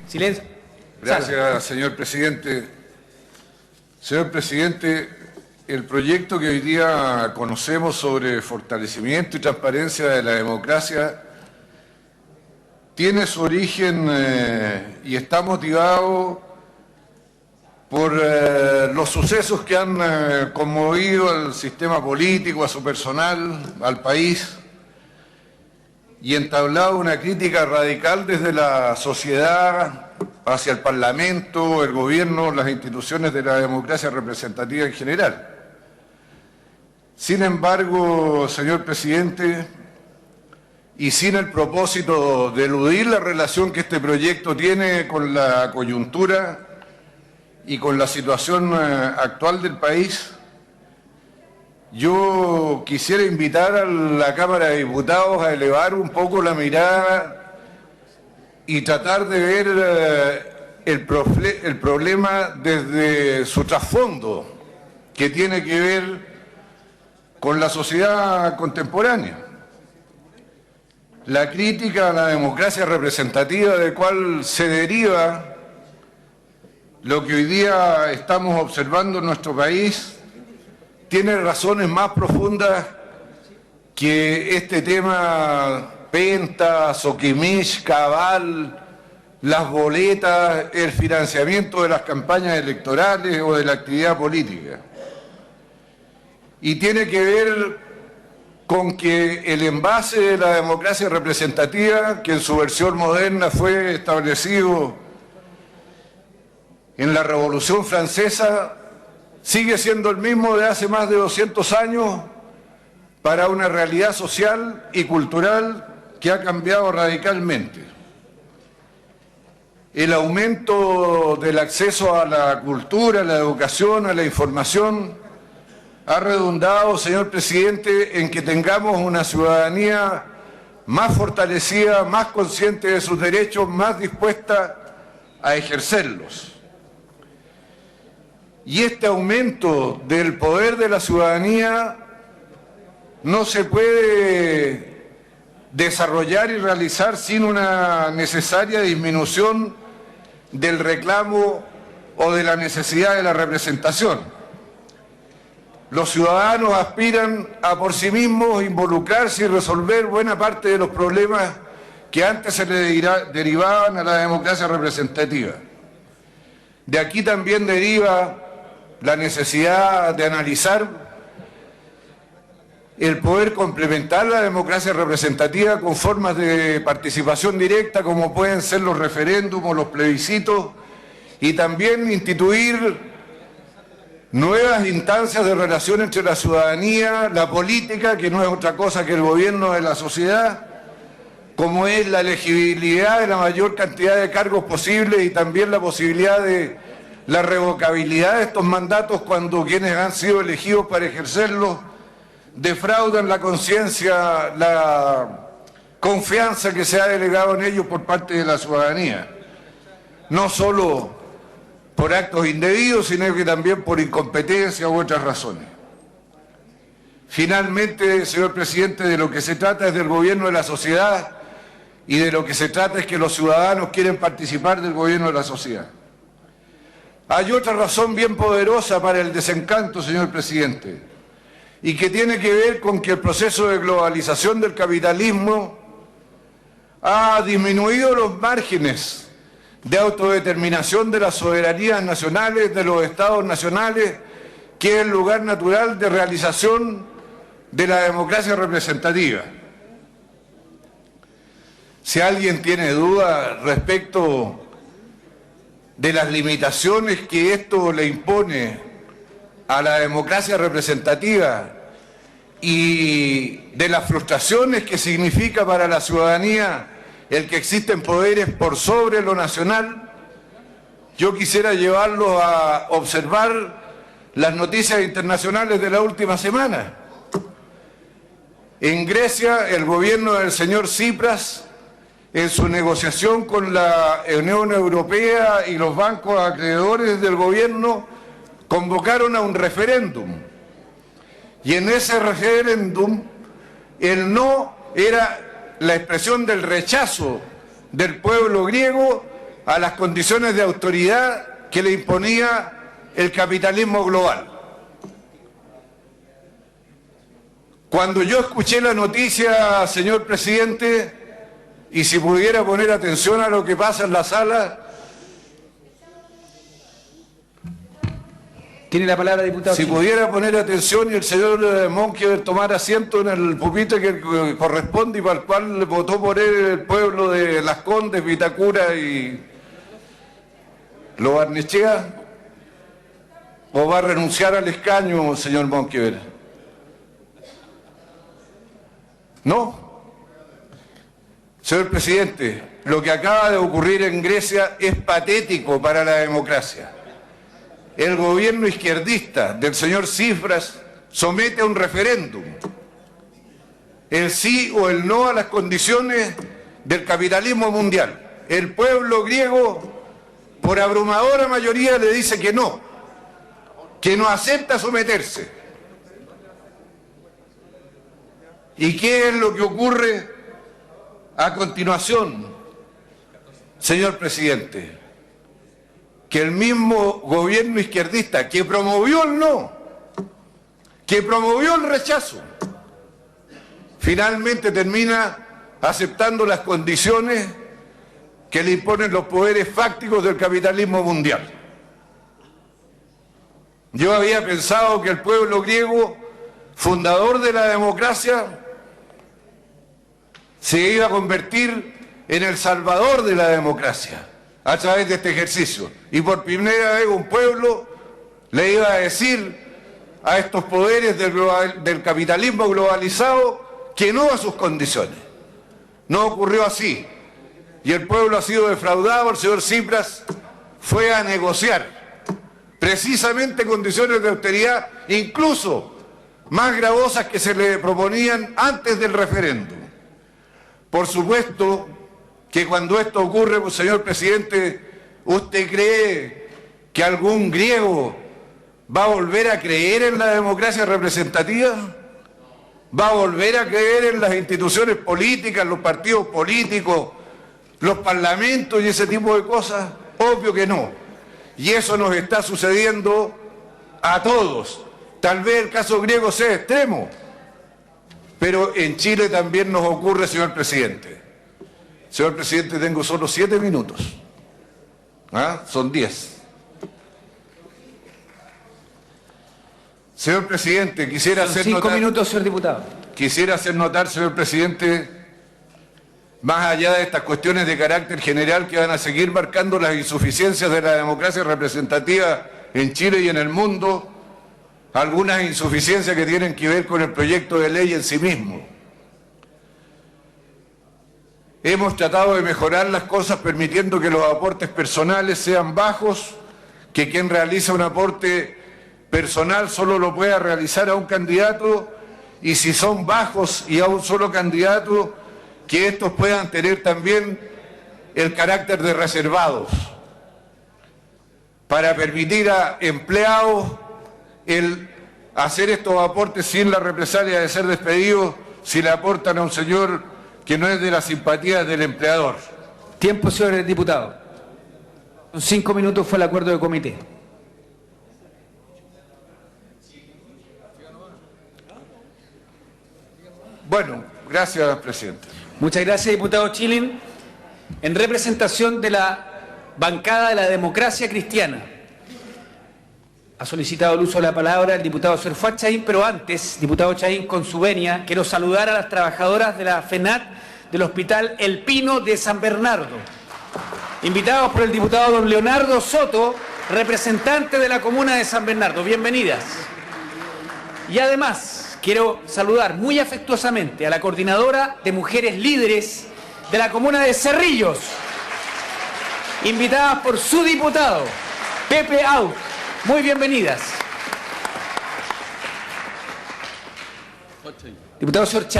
Silencio. Gracias, señor presidente. Señor presidente, el proyecto que hoy día conocemos sobre fortalecimiento y transparencia de la democracia tiene su origen y está motivado por los sucesos que han conmovido al sistema político, a su personal, al país, y entablado una crítica radical desde la sociedad hacia el Parlamento, el gobierno, las instituciones de la democracia representativa en general. Sin embargo, señor presidente, y sin el propósito de eludir la relación que este proyecto tiene con la coyuntura y con la situación actual del país, yo quisiera invitar a la Cámara de Diputados a elevar un poco la mirada y tratar de ver el problema desde su trasfondo, que tiene que ver con la sociedad contemporánea. La crítica a la democracia representativa, de cual se deriva lo que hoy día estamos observando en nuestro país, tiene razones más profundas que este tema Penta, Soquimich, Cabal, las boletas, el financiamiento de las campañas electorales o de la actividad política. Y tiene que ver con que el envase de la democracia representativa, que en su versión moderna fue establecido en la Revolución Francesa, sigue siendo el mismo de hace más de 200 años para una realidad social y cultural que ha cambiado radicalmente. El aumento del acceso a la cultura, a la educación, a la información, ha redundado, señor presidente, en que tengamos una ciudadanía más fortalecida, más consciente de sus derechos, más dispuesta a ejercerlos. Y este aumento del poder de la ciudadanía no se puede desarrollar y realizar sin una necesaria disminución del reclamo o de la necesidad de la representación. Los ciudadanos aspiran a por sí mismos involucrarse y resolver buena parte de los problemas que antes se le derivaban a la democracia representativa. De aquí también deriva la necesidad de analizar el poder complementar la democracia representativa con formas de participación directa como pueden ser los referéndums, los plebiscitos, y también instituir nuevas instancias de relación entre la ciudadanía, la política, que no es otra cosa que el gobierno de la sociedad, como es la elegibilidad de la mayor cantidad de cargos posibles y también la posibilidad de la revocabilidad de estos mandatos cuando quienes han sido elegidos para ejercerlos defraudan la conciencia, la confianza que se ha delegado en ellos por parte de la ciudadanía. No solo por actos indebidos, sino que también por incompetencia u otras razones. Finalmente, señor presidente, de lo que se trata es del gobierno de la sociedad y de lo que se trata es que los ciudadanos quieren participar del gobierno de la sociedad. Hay otra razón bien poderosa para el desencanto, señor presidente, y que tiene que ver con que el proceso de globalización del capitalismo ha disminuido los márgenes de autodeterminación de las soberanías nacionales, de los estados nacionales, que es el lugar natural de realización de la democracia representativa. Si alguien tiene duda respecto de las limitaciones que esto le impone a la democracia representativa y de las frustraciones que significa para la ciudadanía el que existen poderes por sobre lo nacional, yo quisiera llevarlos a observar las noticias internacionales de la última semana. En Grecia, el gobierno del señor Tsipras, en su negociación con la Unión Europea y los bancos acreedores del gobierno, convocaron a un referéndum. Y en ese referéndum, el no era la expresión del rechazo del pueblo griego a las condiciones de autoridad que le imponía el capitalismo global. Cuando yo escuché la noticia, señor presidente, y si pudiera poner atención a lo que pasa en la sala. Tiene la palabra, diputado. Si pudiera poner atención y el señor Monkever tomar asiento en el pupitre que corresponde y para el cual votó por él el pueblo de Las Condes, Vitacura y Lo Barnechea, o va a renunciar al escaño, señor Monkever. ¿No? Señor presidente, lo que acaba de ocurrir en Grecia es patético para la democracia. El gobierno izquierdista del señor Tsipras somete a un referéndum el sí o el no a las condiciones del capitalismo mundial. El pueblo griego, por abrumadora mayoría, le dice que no acepta someterse. ¿Y qué es lo que ocurre a continuación, señor presidente? Que el mismo gobierno izquierdista que promovió el no, que promovió el rechazo, finalmente termina aceptando las condiciones que le imponen los poderes fácticos del capitalismo mundial. Yo había pensado que el pueblo griego, fundador de la democracia, se iba a convertir en el salvador de la democracia a través de este ejercicio. Y por primera vez un pueblo le iba a decir a estos poderes del capitalismo globalizado que no a sus condiciones. No ocurrió así. Y el pueblo ha sido defraudado. El señor Tsipras fue a negociar precisamente condiciones de austeridad, incluso más gravosas que se le proponían antes del referéndum. Por supuesto que cuando esto ocurre, pues, señor presidente, ¿usted cree que algún griego va a volver a creer en la democracia representativa? ¿Va a volver a creer en las instituciones políticas, los partidos políticos, los parlamentos y ese tipo de cosas? Obvio que no. Y eso nos está sucediendo a todos. Tal vez el caso griego sea extremo, pero en Chile también nos ocurre, señor presidente. Señor presidente, tengo solo 7 minutos. Son 10. Señor presidente, quisiera hacer 5 minutos, señor diputado. Quisiera hacer notar, señor presidente, más allá de estas cuestiones de carácter general que van a seguir marcando las insuficiencias de la democracia representativa en Chile y en el mundo, algunas insuficiencias que tienen que ver con el proyecto de ley en sí mismo. Hemos tratado de mejorar las cosas permitiendo que los aportes personales sean bajos, que quien realiza un aporte personal solo lo pueda realizar a un candidato, y si son bajos y a un solo candidato, que estos puedan tener también el carácter de reservados, para permitir a empleados el hacer estos aportes sin la represalia de ser despedidos si le aportan a un señor que no es de la simpatía del empleador. Tiempo, señor diputado. Con 5 minutos fue el acuerdo de comité. Bueno, gracias, presidente. Muchas gracias, diputado Chilin. En representación de la bancada de la Democracia Cristiana, ha solicitado el uso de la palabra el diputado Serfuat Chaín, pero antes, diputado Chaín, con su venia, quiero saludar a las trabajadoras de la FENAT del Hospital El Pino de San Bernardo, invitados por el diputado don Leonardo Soto, representante de la comuna de San Bernardo. Bienvenidas. Y además, quiero saludar muy afectuosamente a la coordinadora de mujeres líderes de la comuna de Cerrillos, invitadas por su diputado, Pepe Out. Muy bienvenidas. Diputado señor Chaín.